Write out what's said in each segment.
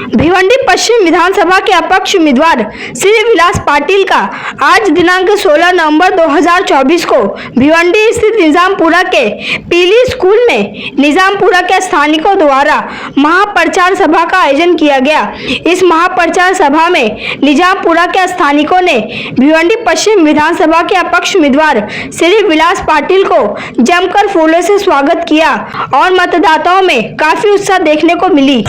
भिवंडी पश्चिम विधानसभा के अपक्ष उम्मीदवार श्री विलास पाटिल का आज दिनांक 16 नवंबर 2024 को भिवंडी स्थित निजामपुरा के पीली स्कूल में निजामपुरा के स्थानिकों द्वारा महाप्रचार सभा का आयोजन किया गया। इस महाप्रचार सभा में निजामपुरा के स्थानिकों ने भिवंडी पश्चिम विधानसभा के अपक्ष उम्मीदवार श्री विलास पाटिल को जमकर फूलों से स्वागत किया और मतदाताओं में काफी उत्साह देखने को मिली।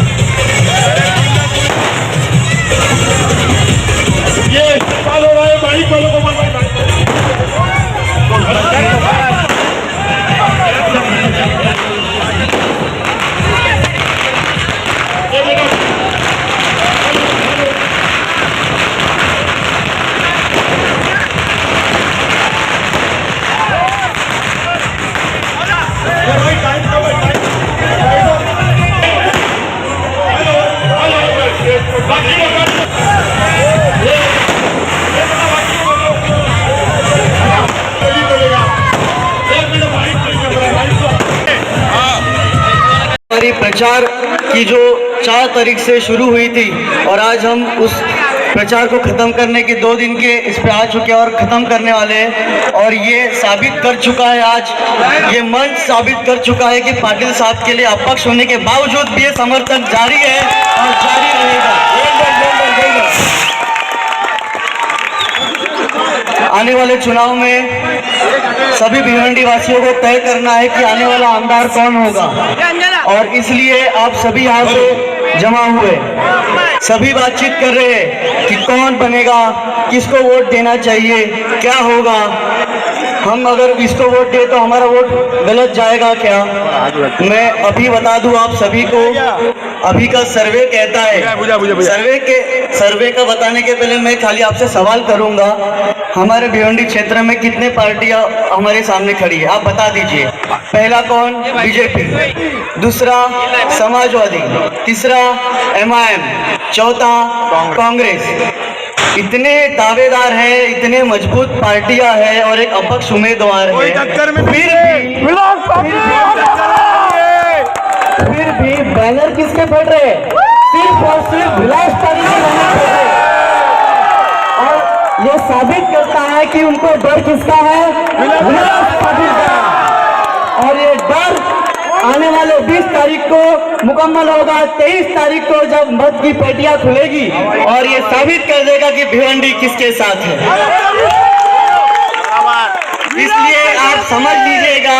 ये इस्तेमाल हो रहा है बाइक वालों को प्रचार की जो 4 तारीख से शुरू हुई थी और आज हम उस प्रचार को ख़त्म करने के 2 दिन के इस पे आ चुके हैं और ख़त्म करने वाले हैं। और ये साबित कर चुका है, आज ये मंच साबित कर चुका है कि पाटिल साहब के लिए अपक्ष होने के बावजूद भी ये समर्थन जारी है और जारी रहेगा। आने वाले चुनाव में सभी भिवंडी वासियों को तय करना है कि आने वाला आमदार कौन होगा और इसलिए आप सभी यहाँ से जमा हुए सभी बातचीत कर रहे हैं कि कौन बनेगा, किसको वोट देना चाहिए, क्या होगा। हम अगर इसको वोट दे तो हमारा वोट गलत जाएगा क्या? मैं अभी बता दूं आप सभी को, अभी का सर्वे कहता है, सर्वे का बताने के पहले मैं खाली आपसे सवाल करूंगा, हमारे भिवंडी क्षेत्र में कितने पार्टियां हमारे सामने खड़ी है, आप बता दीजिए। पहला कौन? बीजेपी, दूसरा समाजवादी, तीसरा MIM, चौथा कांग्रेस। इतने दावेदार हैं, इतने मजबूत पार्टियां हैं और एक अपक्ष उम्मीदवार है, फिर भी बैनर किसके फट रहे? सिर्फ और सिर्फ विलास पाटिल के बैनर फट रहे। और ये साबित करता है कि उनको डर किसका है? विलास पाटिल का। और ये डर आने वाले 20 तारीख को मुकम्मल होगा। 23 तारीख को जब मत की पेटियां खुलेगी और ये साबित कर देगा कि भिवंडी किसके साथ है। इसलिए आप समझ लीजिएगा,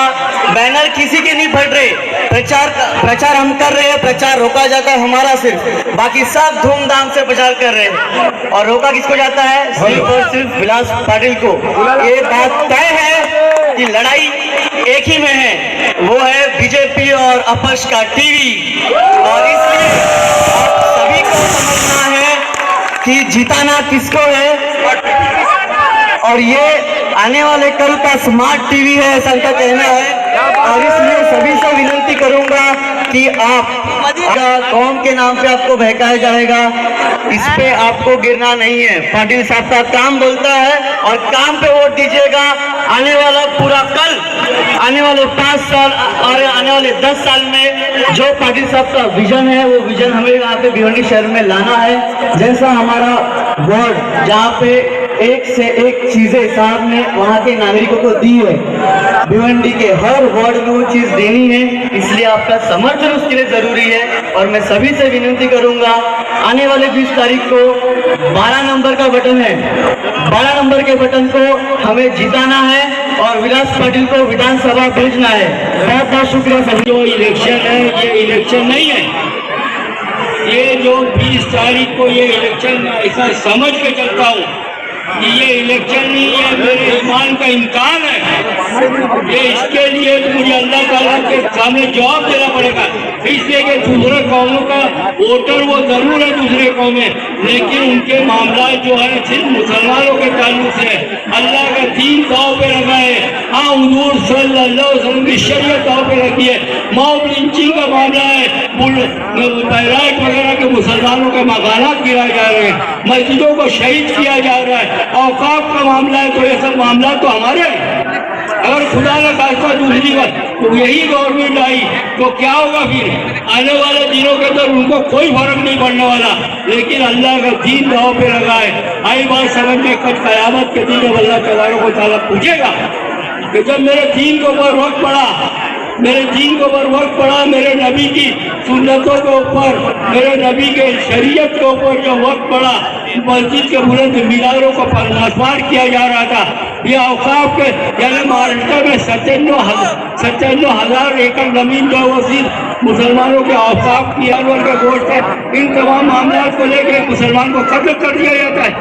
बैनर किसी के नहीं फट रहे, प्रचार हम कर रहे हैं, प्रचार रोका जाता है हमारा सिर्फ, बाकी सब धूमधाम से प्रचार कर रहे हैं और रोका किसको जाता है? सिर्फ और सिर्फ विलास पाटिल को। ये बात तय है कि लड़ाई एक ही में है, वो है बीजेपी और अपक्ष का टीवी। और इसलिए आप सभी को समझना है कि जिताना किसको है और ये आने वाले कल का स्मार्ट टीवी है, ऐसा इनका कहना है। और इसलिए सभी से विनती करूंगा कि आप कौम के नाम पे आपको बहकाया जाएगा, इस पे आपको गिरना नहीं है। पाटिल साहब का काम बोलता है और काम पे वोट दीजिएगा। आने वाला पूरा कल, आने वाले 5 साल और आने वाले 10 साल में जो पाटिल साहब का विजन है, वो विजन हमें यहाँ पे भिवंडी शहर में लाना है। जैसा हमारा वार्ड जहाँ पे एक से एक चीजें साहब ने वहाँ के नागरिकों को दी है, भिवंडी के हर वार्ड में वो चीज देनी है, इसलिए आपका समर्थन उसके लिए जरूरी है। और मैं सभी से विनती करूंगा, आने वाले 20 तारीख को 12 नंबर का बटन है, 12 नंबर के बटन को हमें जिताना है और विलास पाटिल को विधानसभा भेजना है। बहुत बहुत शुक्रिया सभी। जो इलेक्शन है ये इलेक्शन नहीं है, ये जो 20 तारीख को ये इलेक्शन ऐसा समझ के चलता हूँ कि ये इलेक्शन नहीं है, मेरे ईमान का इम्तिहान है। ये इसके लिए तो मुझे अल्लाह ताला के सामने जवाब देना पड़ेगा, इसलिए कि दूसरे कौमों का वोटर वो जरूर है दूसरे कौमें, लेकिन उनके मामला जो है सिर्फ मुसलमानों के ताल्लुक से अल्लाह का दीन दाव पे लगा है। हाँ, हुजूर सल्लल्लाहु अलैहि वसल्लम की शरीयत दाव पे रखी है। मॉब लिंचिंग का मामला है, बैराक वगैरह के मुसलमानों के मकानात गिराए जा रहे हैं, मस्जिदों को शहीद किया जा रहा है, औकाफ का मामला है, तो ये सब मामला तो हमारे हैं। अगर खुदा न खास्ता दूसरी बात तो यही गवर्नमेंट आई तो क्या होगा फिर? आने वाले दिनों के अंदर उनको कोई फर्क नहीं पड़ने वाला, लेकिन अल्लाह का दीन दाव पे लगा है। आई बात समझ में कल कयामत के दिन अल्लाह तबारक व तआला पूछेगा कि जब मेरे दीन के ऊपर वक्त पड़ा, मेरे दीन के ऊपर वक्त पड़ा, मेरे नबी की सुन्नतों के ऊपर, मेरे नबी के शरीयत के ऊपर जो वक्त पड़ा, मस्जिद के बुलंद मीनारों को परमास्मार किया जा रहा था। ये औकाफ के यानी महाराष्ट्र में 97,000 एकड़ जमीन जो वो सिर्फ मुसलमानों के औकाफ की जानवर के गोश्त है, इन तमाम मामला को लेकर मुसलमान को कत्ल कर दिया जाता है।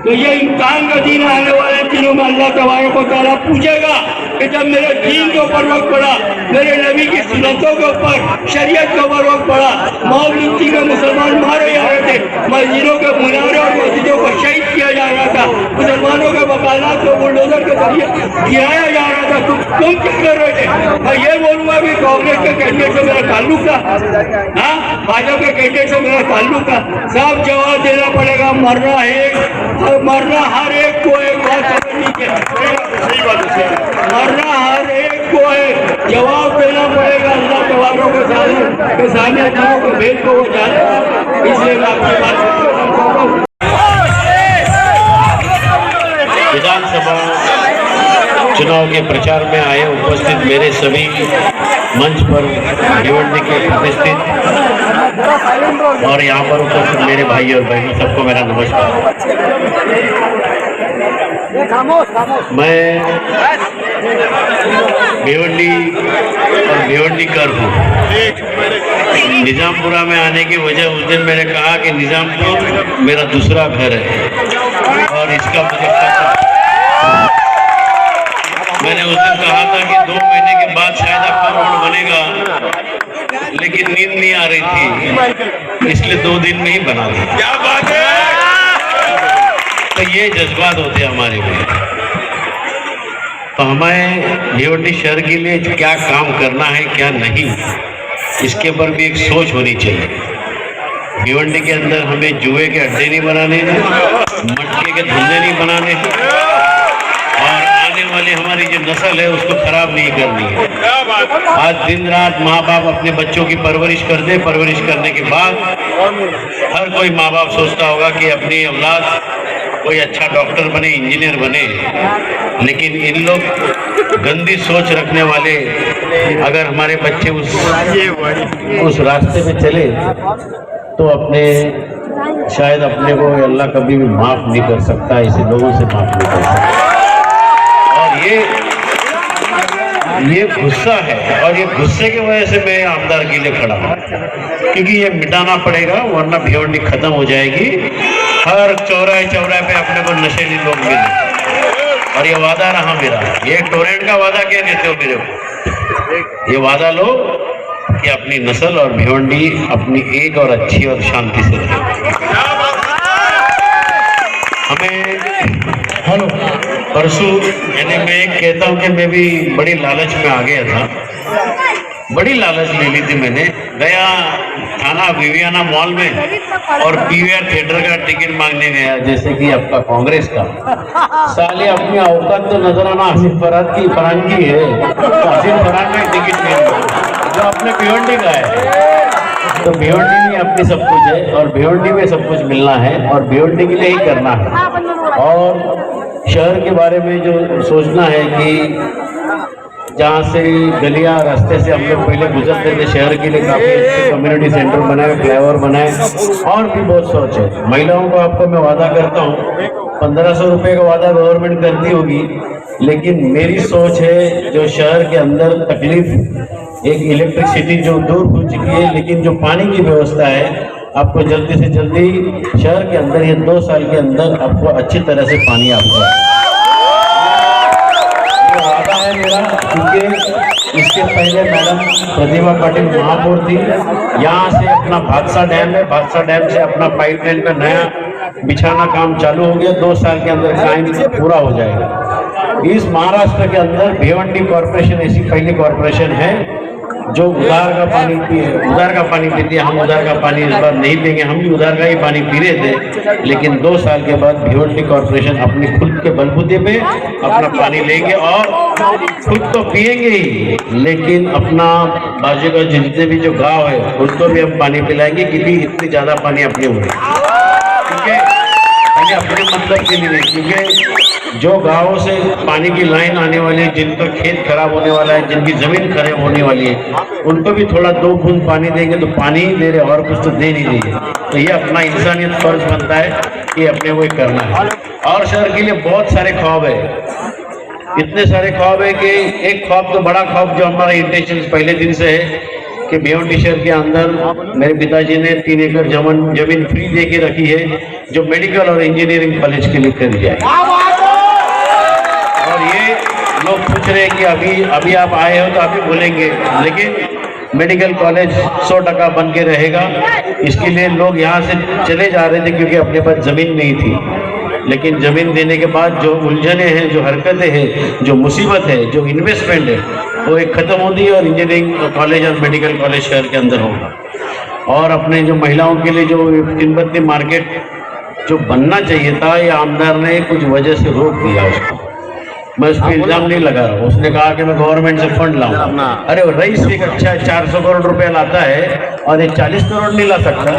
तो ये इम्तिहान का दिन आने वाले दिनों में अल्लाह तबारक व तआला पूछेगा कि जब मेरे दीन के ऊपर वक्त पड़ा, मेरे नबी की सुन्नतों के ऊपर, शरीयत के ऊपर वक्त पड़ा, मौलवी के मुसलमान मारे जा रहे थे, मस्जिदों के मुनारे और मस्जिदों को शहीद किया जा रहा था, मुसलमानों के मकानात को बुलडोजर के जरिए गिराया जा रहा था, तुम क्या कर रहे थे? मैं ये बोलूंगा कि कांग्रेस के कैंडिडेट से मेरा ताल्लुक था, हाँ, भाजपा के कैंडिडेट से मेरा ताल्लुक था। सब जवाब देना पड़ेगा, मरना हर एक को एक बात समझनी चाहिए, मरना हर एक को है, जवाब देना पड़ेगा अल्लाह तबारक व तआला के सामने, को भेद को वो जाने, इसलिए मैं आपकी बात विधानसभा चुनाव के प्रचार में आए उपस्थित मेरे सभी मंच पर भिवंडी के प्रतिष्ठित और यहाँ पर उपस्थित मेरे भाई और बहनों, सबको मेरा नमस्कार। मैं भिवंडी और भिवंडीकर हूँ। निजामपुरा में आने की वजह, उस दिन मैंने कहा कि निजामपुर मेरा दूसरा घर है और इसका मुझे पता। मैंने उस दिन कहा था कि 2 महीने के बाद शायद आपका रोड बनेगा, लेकिन नींद नहीं आ रही थी, इसलिए 2 दिन में ही बना दिया। क्या बात है! तो ये जज्बात होते हैं हमारे में। तो हमें भिवंडी शहर के लिए क्या काम करना है, क्या नहीं, इसके पर भी एक सोच होनी चाहिए। भिवंडी के अंदर हमें जुए के अड्डे नहीं बनाने, मटके के धंधे नहीं बनाने, और आने वाली हमारी जो नस्ल है उसको खराब नहीं करनी है। आज दिन रात माँ बाप अपने बच्चों की परवरिश कर दे, परवरिश करने के बाद हर कोई माँ बाप सोचता होगा कि अपनी औलाद कोई अच्छा डॉक्टर बने, इंजीनियर बने, लेकिन इन लोग गंदी सोच रखने वाले अगर हमारे बच्चे उस रास्ते पे चले तो शायद अपने को अल्लाह कभी भी माफ नहीं कर सकता, ऐसे लोगों से माफ नहीं कर सकता। और ये गुस्सा है, और ये गुस्से की वजह से मैं आमदार के लिए खड़ा हूँ, क्योंकि ये मिटाना पड़ेगा, वरना भिवंडी खत्म हो जाएगी। हर चौराहे पे अपने को नशेली लोग मिले, और ये वादा रहा मेरा। ये टोरेंट का वादा क्या कहते हो मेरे को? ये वादा लो कि अपनी नस्ल और भिवंडी अपनी एक और अच्छी और शांति से रहे। हमें परसों यानी मैं कहता हूँ कि मैं भी बड़ी लालच में आ गया था, बड़ी लालच ले ली थी मैंने। गया थाना विवियाना मॉल में और पीवीआर थिएटर का टिकट मांगने गया, जैसे कि आपका कांग्रेस का। साले अपनी औकात तो नजर आना आसिफ फरहान की है, आसिफ फरहान में टिकट नहीं जो अपने भिवंडी का है। तो भिवंडी में अपनी सब कुछ है और भिवंडी में सब कुछ मिलना है और भिवंडी के लिए ही करना है। और शहर के बारे में जो सोचना है कि जहाँ से गलियाँ रास्ते से हम लोग पहले गुजरते थे, शहर के लिए काफ़ी अच्छे कम्युनिटी सेंटर बनाए, फ्लाईओवर बनाए, और भी बहुत सोच है। महिलाओं को आपको मैं वादा करता हूँ, 1500 रुपये का वादा गवर्नमेंट करती होगी, लेकिन मेरी सोच है जो शहर के अंदर तकलीफ, एक इलेक्ट्रिसिटी जो दूर हो चुकी है, लेकिन जो पानी की व्यवस्था है आपको जल्दी से जल्दी शहर के अंदर ये 2 साल के अंदर आपको अच्छी तरह से पानी आपको वादा है मेरा। क्योंकि इसके पहले मैडम प्रतिभा पाटिल महापौर थी, यहाँ से अपना भादसा डैम है, भादसा डैम से अपना पाइपलाइन का नया बिछाना काम चालू हो गया, 2 साल के अंदर काम पूरा हो जाएगा। इस महाराष्ट्र के अंदर भिवंडी कॉरपोरेशन ऐसी पहली कॉरपोरेशन है जो उधार का पानी पीते हैं, हम उधार का पानी इस बार नहीं पिएंगे। हम भी उधार का ही पानी पी रहे थे, लेकिन 2 साल के बाद भिवंडी कॉर्पोरेशन अपनी खुद के बलबूते पे अपना पानी लेंगे और खुद तो पिएंगे ही, लेकिन अपना बाजू का जितने भी जो गांव है उनको भी हम पानी पिलाएंगे, क्योंकि इतनी ज्यादा पानी अपने हुए, क्योंकि अपने मतलब के लिए, क्योंकि जो गांवों से पानी की लाइन आने वाली है, जिनका खेत खराब होने वाला है, जिनकी जमीन खराब होने वाली है, उनको भी थोड़ा 2 बूंद पानी देंगे तो पानी ही दे रहे, और कुछ तो दे नहीं रही। तो ये अपना इंसानियत फर्ज बनता है कि अपने को करना है। और शहर के लिए बहुत सारे ख्वाब है, इतने सारे ख्वाब है कि एक ख्वाब तो बड़ा ख्वाब जो हमारा इंटेंशन पहले दिन से है कि भिवंडी शहर के अंदर मेरे पिताजी ने 3 एकड़ जमीन फ्री दे के रखी है, जो मेडिकल और इंजीनियरिंग कॉलेज के लिए करी जाए। और ये लोग पूछ रहे हैं कि अभी आप आए हो तो आप ही बोलेंगे, लेकिन मेडिकल कॉलेज 100% बन के रहेगा। इसके लिए लोग यहाँ से चले जा रहे थे क्योंकि अपने पास जमीन नहीं थी, लेकिन जमीन देने के बाद जो उलझने हैं, जो हरकतें हैं, जो मुसीबत है, जो इन्वेस्टमेंट है, वो एक खत्म होती है और इंजीनियरिंग कॉलेज और मेडिकल कॉलेज शहर के अंदर होगा। और अपने जो महिलाओं के लिए जो तिब्बती मार्केट जो बनना चाहिए था, ये आमदार ने कुछ वजह से रोक दिया उसको। मैं उस पर इल्जाम नहीं लगा रहा हूँ, उसने कहा कि मैं गवर्नमेंट से फंड लाऊंगा। अरे रईस एक अच्छा 400 करोड़ रुपया लाता है और ये 40 करोड़ नहीं ला सकता।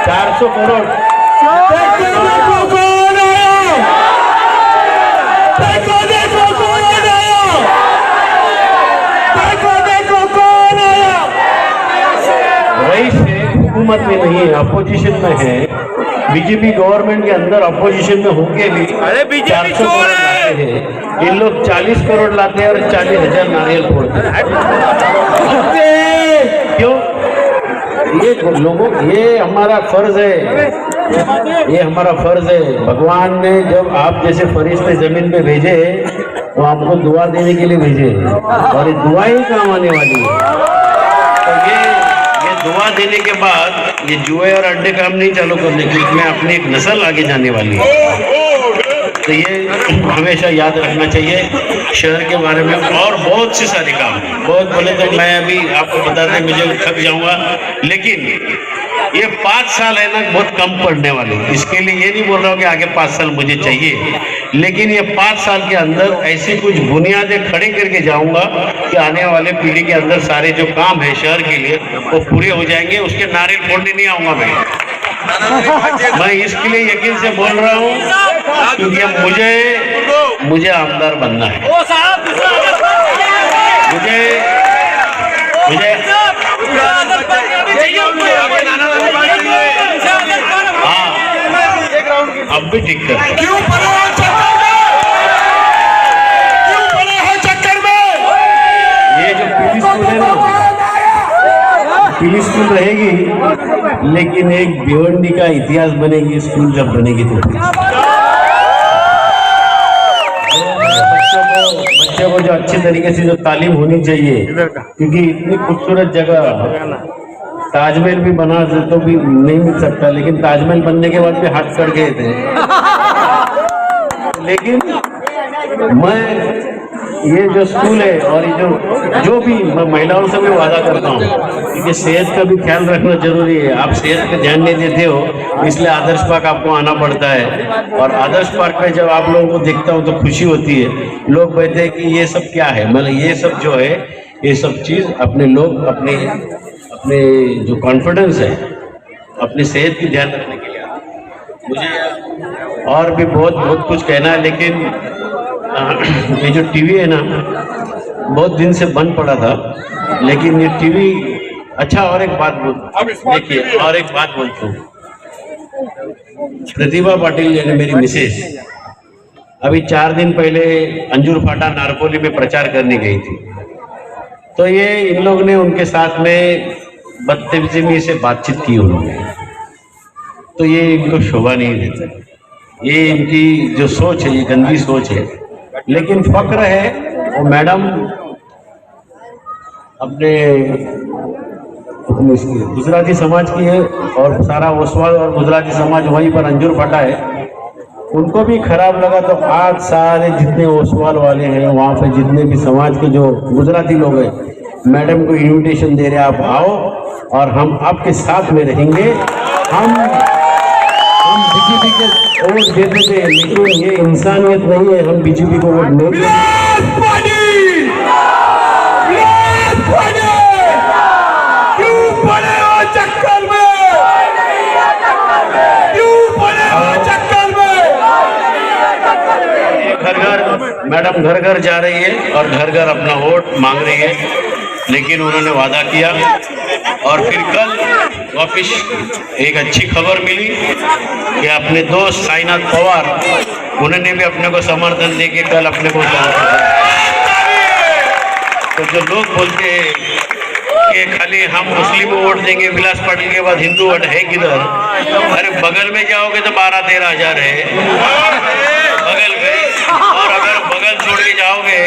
400 करोड़ रईस हुकूमत में नहीं है, अपोजिशन में है। बीजेपी गवर्नमेंट के अंदर अपोजिशन में होके भी 400 करोड़ लाते हैं। इन लोग 40 करोड़ लाते हैं और 40,000 नारियल फोड़ते हैं। क्यों? ये लोगों, ये हमारा फर्ज है, ये हमारा फर्ज है। भगवान ने जब आप जैसे फरिश्ते जमीन पे भेजे, वो आपको दुआ देने के लिए भेजे, और ये दुआ ही काम आने वाली है। तो ये दुआ देने के बाद ये जुए और अड्डे काम नहीं चालू करने की, इसमें अपनी एक नस्ल आगे जाने वाली है। तो ये हमेशा याद रखना चाहिए शहर के बारे में। और बहुत से सारे काम, बहुत बोले तो मैं अभी आपको बताते मुझे थक जाऊंगा, लेकिन ये 5 साल है ना, बहुत कम पड़ने वाले। इसके लिए ये नहीं बोल रहा हूँ कि आगे 5 साल मुझे चाहिए, लेकिन ये 5 साल के अंदर ऐसी कुछ बुनियादें खड़ी करके जाऊंगा कि आने वाले पीढ़ी के अंदर सारे जो काम है शहर के लिए वो पूरे हो जाएंगे। उसके नारियल फोड़ने नहीं आऊंगा मैं इसके लिए यकीन से बोल रहा हूँ, क्योंकि मुझे आमदार बनना है। मुझे हाँ, अब भी ठीक है। क्यों पड़े हैं चक्कर में? ये जो पीली स्कूल है ना, पीली स्कूल रहेगी, लेकिन एक भिवंडी का इतिहास बनेगी स्कूल जब बनेगी तो। बच्चों को जो अच्छे तरीके से जो तालीम होनी चाहिए, क्योंकि इतनी खूबसूरत जगह ताजमहल भी बना तो भी नहीं मिल सकता, लेकिन ताजमहल बनने के बाद भी हाथ कट गए थे। लेकिन मैं ये जो स्कूल है और ये जो भी मैं महिलाओं से भी वादा करता हूँ, क्योंकि सेहत का भी ख्याल रखना जरूरी है। आप सेहत पे ध्यान नहीं देते हो, इसलिए आदर्श पार्क आपको आना पड़ता है। और आदर्श पार्क में जब आप लोगों को देखता हूँ तो खुशी होती है। लोग कहते हैं कि ये सब क्या है, मतलब ये सब जो है, ये सब चीज़ अपने लोग अपने जो कॉन्फिडेंस है, अपनी सेहत की ध्यान रखने के लिए। मुझे और भी बहुत कुछ कहना है, लेकिन ये जो टीवी है ना, बहुत दिन से बंद पड़ा था, लेकिन ये टीवी अच्छा। और एक बात देखिए, और एक बात बोलता हूँ, प्रतिभा पाटिल यानी मेरी मिसेज अभी 4 दिन पहले अंजूर फाटा नारकोली में प्रचार करने गई थी। तो ये इन लोग ने उनके साथ में बदतमीजी से बातचीत की उन्होंने, तो ये इनको शोभा नहीं देता। ये इनकी जो सोच है, ये गंदी सोच है। लेकिन फक्र है वो मैडम अपने गुजराती समाज की है, और सारा ओसवाल और गुजराती समाज वहीं पर अंजूर फाटा है। उनको भी खराब लगा। तो आज सारे जितने ओसवाल वाले हैं, वहाँ पे जितने भी समाज के जो गुजराती लोग हैं, मैडम को इनविटेशन दे रहे हैं, आप आओ और हम आपके साथ में रहेंगे। हम बीजेपी के वोट देते थे, लेकिन ये इंसानियत नहीं है, हम बीजेपी को वोट नहीं देते। घर घर मैडम घर घर जा रही है और घर घर अपना वोट मांग रही है, लेकिन उन्होंने वादा किया। और फिर कल वापिस एक अच्छी खबर मिली कि अपने दोस्त साईनाथ पवार, उन्होंने भी अपने को समर्थन देके कल अपने को तो जो लोग बोलते हैं कि खाली हम मुस्लिम को वोट देंगे, विलास पाटिल के बाद हिंदू वोट है किधर? अरे बगल में जाओगे तो 12-13 हजार है बगल में, और अगर बगल छोड़ के जाओगे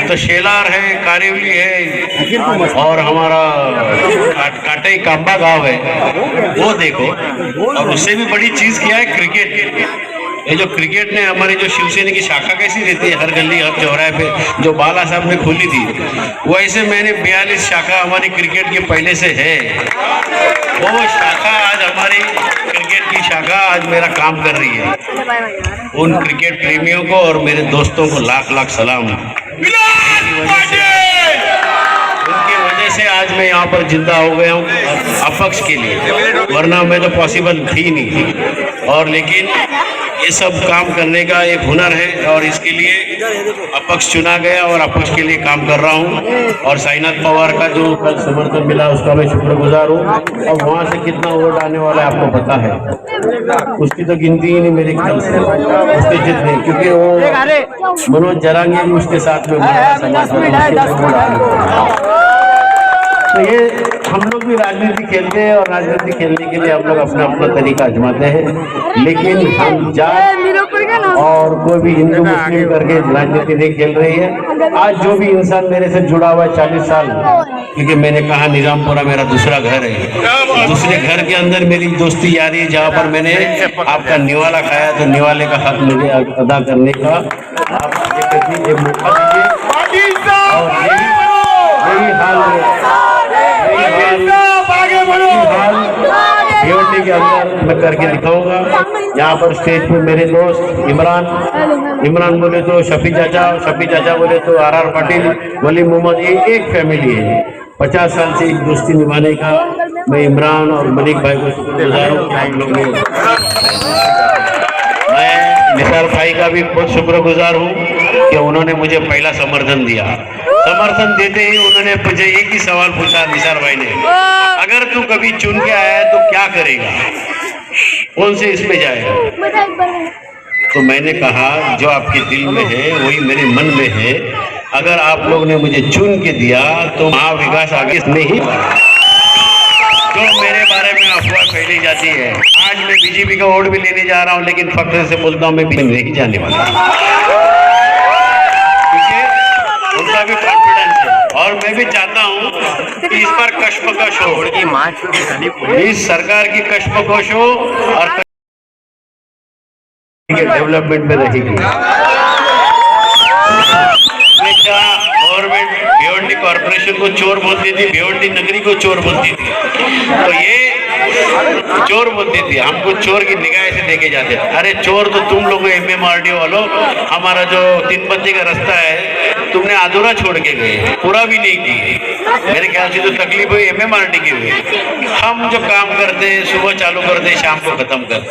तो शेलार है, कारेवली है, और हमारा काटे कांबा गांव है, वो देखो। और उससे भी बड़ी चीज क्या है, क्रिकेट। ये जो क्रिकेट ने हमारी जो शिवसेना की शाखा कैसी रहती है, हर गली हर चौराहे पे जो बाला साहब ने खोली थी, वैसे मैंने 42 शाखा हमारी क्रिकेट की पहले से है। वो शाखा आज हमारी क्रिकेट की शाखा आज मेरा काम कर रही है। उन क्रिकेट प्रेमियों को और मेरे दोस्तों को लाख लाख सलाम। उनकी वजह से आज मैं यहाँ पर जिंदा हो गया हूँ अपक्ष के लिए, वरना मैं तो पॉसिबल थी नहीं। और लेकिन ये सब काम करने का एक हुनर है, और इसके लिए अपक्ष चुना गया और अपक्ष के लिए काम कर रहा हूँ। और साईनाथ पवार का जो कल समर्थन मिला उसका मैं शुक्रगुजार हूँ। अब वहाँ से कितना वोट आने वाला है आपको पता है, उसकी तो गिनती ही नहीं मेरे ख्याल से, उसके जितने, क्योंकि वो मनोज जरांगे भी उसके साथ में तो ये हम लोग भी राजनीति खेलते हैं, और राजनीति खेलने के लिए हम लोग अपना अपना तरीका आजमाते हैं। लेकिन हम जात और कोई भी हिंदू मुस्लिम करके राजनीति नहीं खेल रही है। आज जो भी इंसान मेरे से जुड़ा हुआ है 40 साल, क्योंकि मैंने कहा निजामपुरा मेरा दूसरा घर है, दूसरे घर के अंदर मेरी दोस्ती यारी है, जहाँ पर मैंने आपका निवाला खाया, तो निवाले का हक मुझे अदा करने का आप एक मौका दीजिए। और यही हाल भिवंडी के अंदर मैं करके दिखाऊंगा। यहाँ पर स्टेज पे मेरे दोस्त इमरान बोले तो शफी चाचा बोले तो RR पाटिल, वली मोहम्मद, ये एक फैमिली है। 50 साल से एक दोस्ती निभाने का मैं इमरान और मलिक भाई को शुक्रगुजार हूँ कि आप लोग ने। मैं निसार भाई का भी बहुत शुक्रगुजार हूँ कि उन्होंने मुझे पहला समर्थन दिया। समर्थन देते ही उन्होंने मुझे एक ही सवाल पूछा, निसार भाई ने, अगर तू कभी चुन के आया है तो क्या करेगा, कौन से इसमें जाएगा? तो मैंने कहा जो आपके दिल में है वही मेरे मन में है। अगर आप लोग ने मुझे चुन के दिया तो महाविकास आगे नहीं, जो मेरे बारे में अफवाह फैली जाती है। आज मैं बीजेपी का वोट भी लेने जा रहा हूँ, लेकिन फख्र से बोलता हूँ मैं बीजेपी नहीं जाने वाला, क्योंकि उनका भी कॉन्फिडेंस है। और मैं भी चाहता हूँ कि इस बार कश्मकश हो, इस सरकार की कश्मकश हो और डेवलपमेंट में रहेगी। गवर्नमेंट भिवंडी कॉर्पोरेशन को चोर बोलती थी, भिवंडी नगरी को चोर बोलती थी, तो ये चोर बोलती थी, हमको चोर की निगाह से देखे जाते थे। अरे चोर तो तुम लोग MMRDO वालों, हमारा जो 3 बजे का रास्ता है तुमने अधूरा छोड़ के गए, पूरा भी नहीं किए। मेरे ख्याल से जो तकलीफ हुई MMRD की हुई। हम जो काम करते हैं सुबह चालू करते हैं शाम को खत्म करते।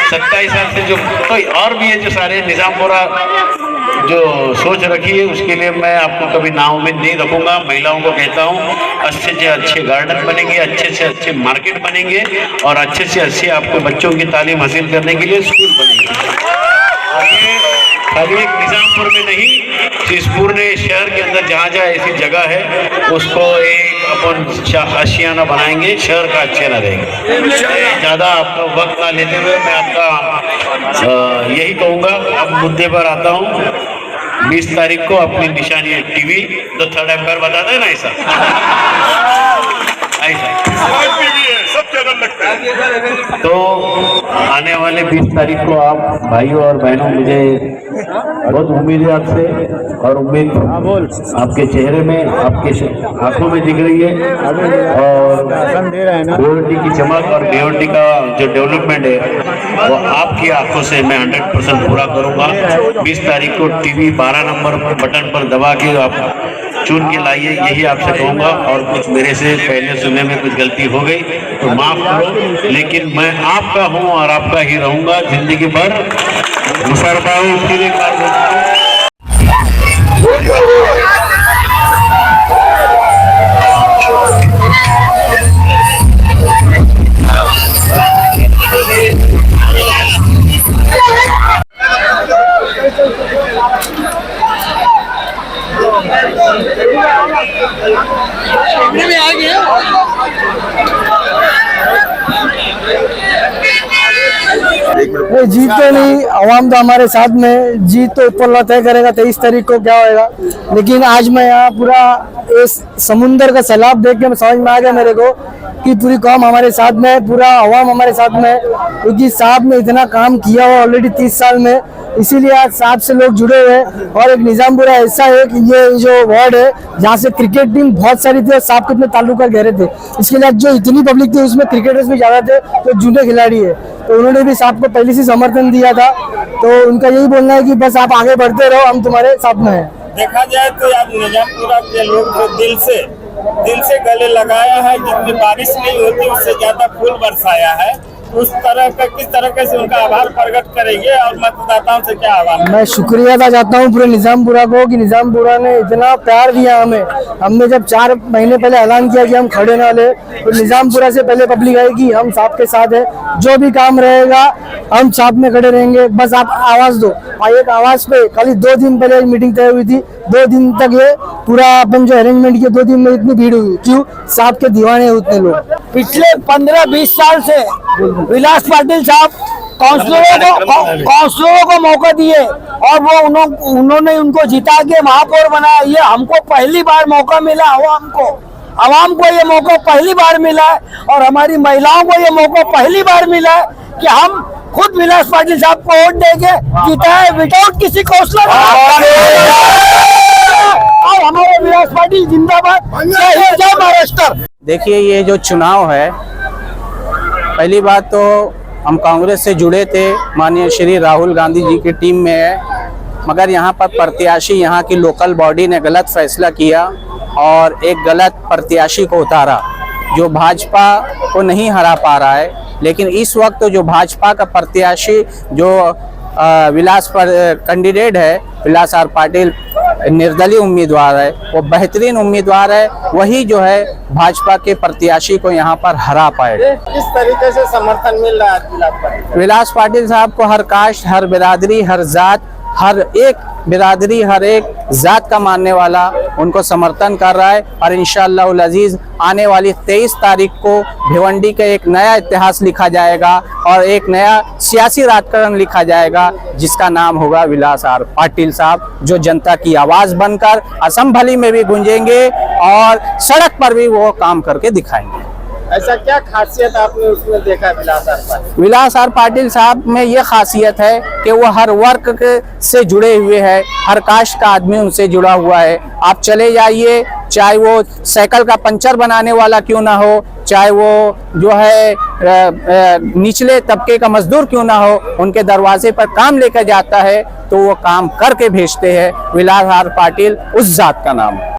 27 साल से जो कोई और भी है जो सारे निजामपुरा जो सोच रखी है, उसके लिए मैं आपको कभी नाउम्मीद नहीं रखूंगा। महिलाओं को कहता हूँ अच्छे से अच्छे गार्डन बनेंगे, अच्छे से अच्छे मार्केट बनेंगे, और अच्छे से अच्छे आपको बच्चों की तालीम हासिल करने के लिए स्कूल बनेंगे। खाली एक निजामपुर में नहीं, इस पूरे शहर के अंदर जहाँ जहाँ ऐसी जगह है उसको एक अपन आशियाना बनाएंगे, शहर का आशियाना रहेगा। ज़्यादा आपका वक्त ना लेते हुए मैं आपका यही कहूँगा। अब मुद्दे पर आता हूँ। 20 तारीख को अपनी निशानी है टीवी, तो 3rd एम्पायर बताता है ना, ऐसा सब चैनल लगता है। तो आने वाले 20 तारीख को आप भाइयों और बहनों, मुझे बहुत उम्मीद है आपसे, और उम्मीद आपके चेहरे में, आपके आंखों में दिख रही है। और भिवंडी की चमक और भिवंडी का जो डेवलपमेंट है वो आपकी आंखों से मैं 100% पूरा करूंगा। 20 तारीख को टीवी 12 नंबर बटन पर दबा के आप चुन के लाइए, यही आपसे कहूंगा। और कुछ मेरे से पहले सुनने में कुछ गलती हो गई तो माफ करो, लेकिन मैं आपका हूं और आपका ही रहूंगा जिंदगी भर। मुसरबाऊ फिर एक बार ये जीत तो नहीं, आवाम तो हमारे साथ में, जीत तो ऊपर वाला तय करेगा 23 तारीख को क्या होएगा। लेकिन आज मैं यहाँ पूरा इस समुंदर का सैलाब देख के समझ में आ गया मेरे को कि पूरी कौम हमारे साथ में है, पूरा आवाम हमारे साथ में है, क्योंकि साहब ने इतना काम किया हुआ ऑलरेडी 30 साल में, इसीलिए आज साहब से लोग जुड़े हुए हैं। और एक निजामपुरा ऐसा है कि ये जो वार्ड है जहाँ से क्रिकेट टीम बहुत सारी थी और साहब कितने ताल्लुका गहरे थे, इसके लिए जो इतनी पब्लिक थी उसमें क्रिकेटर्स भी ज्यादा थे, तो जूने खिलाड़ी है, तो उन्होंने भी साहब को पहले से समर्थन दिया था। तो उनका यही बोलना है कि बस आप आगे बढ़ते रहो, हम तुम्हारे साथ में हैं। देखा जाए तो आज निजामपुरा के लोग जो दिल से गले लगाया है, जितनी बारिश नहीं होती उससे ज्यादा फूल बरसाया है, उस तरह का किस तरह से उनका आभार प्रकट करेंगे और मतदाताओं से क्या आह्वान? मैं शुक्रिया अदा चाहता हूँ पूरे निजामपुरा को कि निजामपुरा ने इतना प्यार दिया हमें। हमने जब 4 महीने पहले ऐलान किया कि हम खड़े न ले, तो निजामपुरा से पहले पब्लिक आई कि हम साहब के साथ है, जो भी काम रहेगा हम साथ में खड़े रहेंगे, बस आप आवाज दो। और एक आवाज पे खाली 2 दिन पहले एक मीटिंग तय हुई थी, 2 दिन तक ये पूरा अपन जो अरेंजमेंट किया, 2 दिन में इतनी भीड़ हुई, क्यों? साहब के दीवाने हैं उतने लोग। पिछले 15-20 साल से विलास पाटिल साहब काउंसलरों को मौका दिए और वो उन्होंने उनको जिता के महापौर बनाया। ये हमको पहली बार मौका मिला, आवाम को ये मौका पहली बार मिला है, और हमारी महिलाओं को ये मौका पहली बार मिला है कि हम खुद विलास पाटिल साहब को वोट देके जीता है विदाउट किसी काउंसलर। और हमारे विलास पाटिल जिंदाबाद, जय महाराष्ट्र। देखिए, ये जो चुनाव है, पहली बात तो हम कांग्रेस से जुड़े थे, माननीय श्री राहुल गांधी जी की टीम में है, मगर यहाँ पर प्रत्याशी, यहाँ की लोकल बॉडी ने गलत फैसला किया और एक गलत प्रत्याशी को उतारा जो भाजपा को नहीं हरा पा रहा है। लेकिन इस वक्त जो भाजपा का प्रत्याशी जो विलास पर कैंडिडेट है, विलास आर पाटिल निर्दलीय उम्मीदवार है, वो बेहतरीन उम्मीदवार है, वही जो है भाजपा के प्रत्याशी को यहाँ पर हरा पाए। किस तरीके से समर्थन मिल रहा है विलास पाटिल साहब को? हर कास्ट, हर बिरादरी, हर जात, हर एक बिरादरी, हर एक जात का मानने वाला उनको समर्थन कर रहा है। और इंशाअल्लाह उल अजीज आने वाली 23 तारीख को भिवंडी का एक नया इतिहास लिखा जाएगा और एक नया सियासी राजकारण लिखा जाएगा, जिसका नाम होगा विलास आर पाटिल साहब, जो जनता की आवाज बनकर असम में भी गूंजेंगे और सड़क पर भी वो काम करके दिखाएंगे। ऐसा क्या खासियत आपने उसमें देखा विलास आर पाटिल? विलास आर पाटिल साहब में ये खासियत है कि वो हर वर्ग से जुड़े हुए हैं, हर कास्ट का आदमी उनसे जुड़ा हुआ है। आप चले जाइए, चाहे वो साइकिल का पंचर बनाने वाला क्यों ना हो, चाहे वो जो है निचले तबके का मजदूर क्यों ना हो, उनके दरवाजे पर काम लेकर जाता है तो वो काम करके भेजते हैं। विलास आर पाटिल उस जात का नाम है।